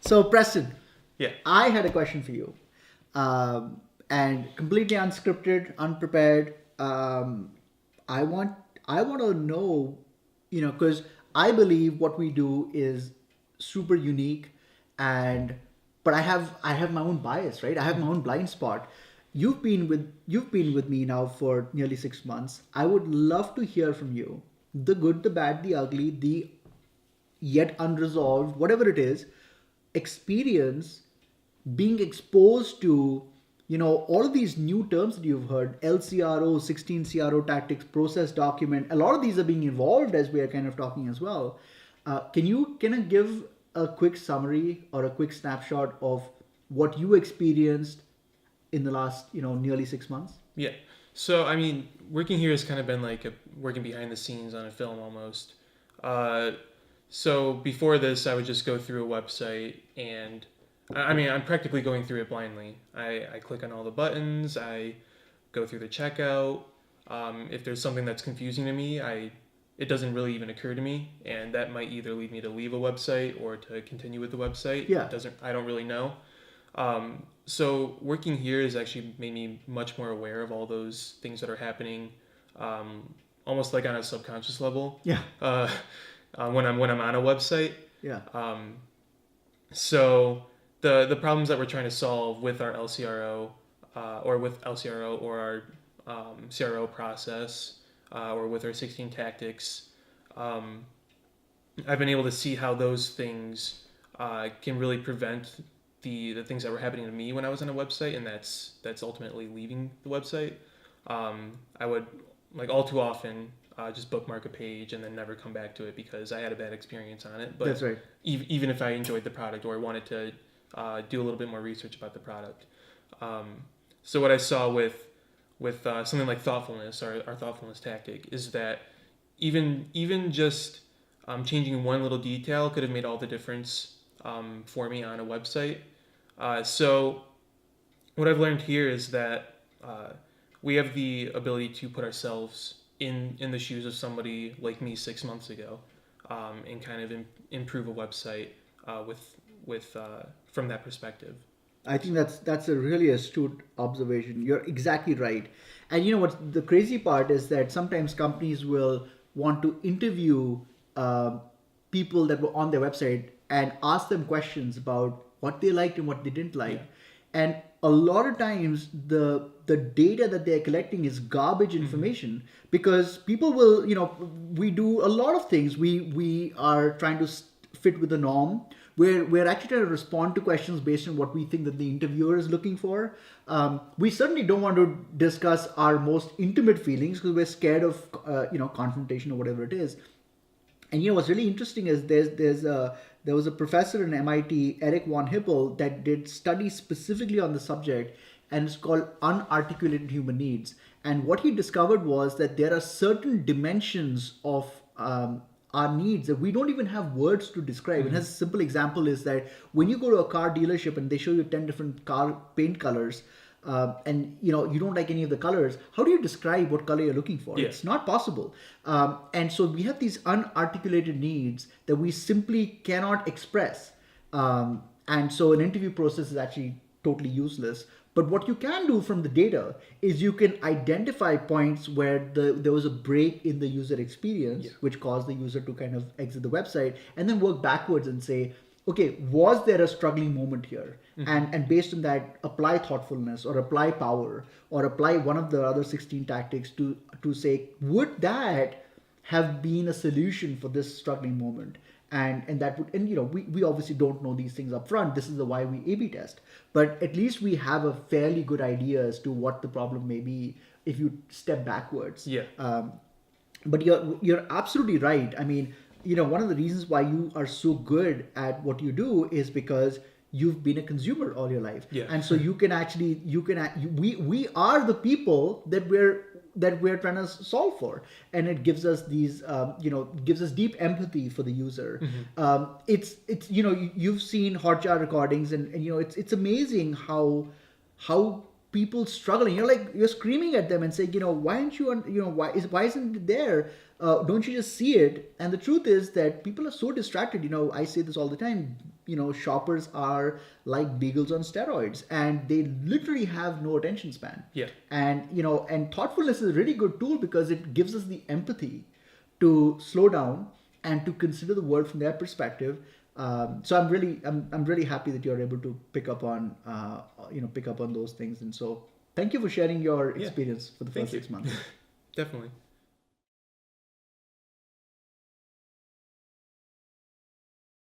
So, Preston, Yeah. I had a question for you, and completely unscripted, unprepared. I want I want to know, because I believe what we do is super unique, and but I have my own bias, right? I have my own blind spot. You've been with me now for nearly 6 months. I would love to hear from you, the good, the bad, the ugly, the yet unresolved, whatever it is, experience being exposed to, all of these new terms that you've heard: LCRO, 16 CRO tactics, process document. A lot of these are being evolved as we are kind of talking as well. Can I give a quick summary or a quick snapshot of what you experienced in the last, nearly 6 months? Yeah. So, I mean, working here has kind of been like working behind the scenes on a film almost. Uh, so before this, I would just go through a website and I mean, I'm practically going through it blindly. I click on all the buttons, I go through the checkout. If there's something that's confusing to me, it doesn't really even occur to me, and that might either lead me to leave a website or to continue with the website. Yeah. I don't really know. So working here has actually made me much more aware of all those things that are happening, almost like on a subconscious level. Yeah. When I'm on a website. Yeah. So the problems that we're trying to solve with our LCRO, or with LCRO or our CRO process, or with our 16 tactics, um, I've been able to see how those things can really prevent the things that were happening to me when I was on a website, and that's ultimately leaving the website. I would, like, all too often just bookmark a page and then never come back to it because I had a bad experience on it. That's But right. even if I enjoyed the product or I wanted to do a little bit more research about the product, so what I saw with something like thoughtfulness, our thoughtfulness tactic, is that even just changing one little detail could have made all the difference for me on a website. So what I've learned here is that we have the ability to put ourselves in the shoes of somebody like me 6 months ago, and kind of improve a website with from that perspective. I think that's a really astute observation. You're exactly right. And you know what? The crazy part is that sometimes companies will want to interview people that were on their website and ask them questions about what they liked and what they didn't like. Yeah. And a lot of times the data that they're collecting is garbage Mm-hmm. information, because people will, we do a lot of things. We are trying to fit with the norm. We're actually trying to respond to questions based on what we think that the interviewer is looking for. We certainly don't want to discuss our most intimate feelings because we're scared of confrontation or whatever it is. And what's really interesting is there was a professor in MIT, Eric von Hippel, that did studies specifically on the subject, and it's called unarticulated human needs. And what he discovered was that there are certain dimensions of our needs that we don't even have words to describe. And Mm-hmm. a simple example is that when you go to a car dealership and they show you 10 different car paint colors, and you don't like any of the colors, how do you describe what color you're looking for? Yeah. It's not possible. And so we have these unarticulated needs that we simply cannot express. And so an interview process is actually totally useless. But what you can do from the data is you can identify points where there was a break in the user experience, Yeah. which caused the user to kind of exit the website, and then work backwards and say, okay, was there a struggling moment here? Mm-hmm. And based on that, apply thoughtfulness or apply power or apply one of the other 16 tactics to say, would that have been a solution for this struggling moment? And that would, and we obviously don't know these things up front. This is the why we A/B test. But at least we have a fairly good idea as to what the problem may be if you step backwards. Yeah. But you're absolutely right. I mean, one of the reasons why you are so good at what you do is because you've been a consumer all your life, Yeah. and so we are the people that we're trying to solve for, and it gives us these gives us deep empathy for the user. Mm-hmm. It's you've seen Hotjar recordings, and it's amazing how people struggle, and you're screaming at them and saying, why aren't you on, why isn't it there? Don't you just see it? And the truth is that people are so distracted. I say this all the time. shoppers are like beagles on steroids, and they literally have no attention span. Yeah. And thoughtfulness is a really good tool because it gives us the empathy to slow down and to consider the world from their perspective. So I'm really happy that you're able to pick up on those things. And so thank you for sharing your Yeah. experience for the Thank first you. 6 months. Definitely.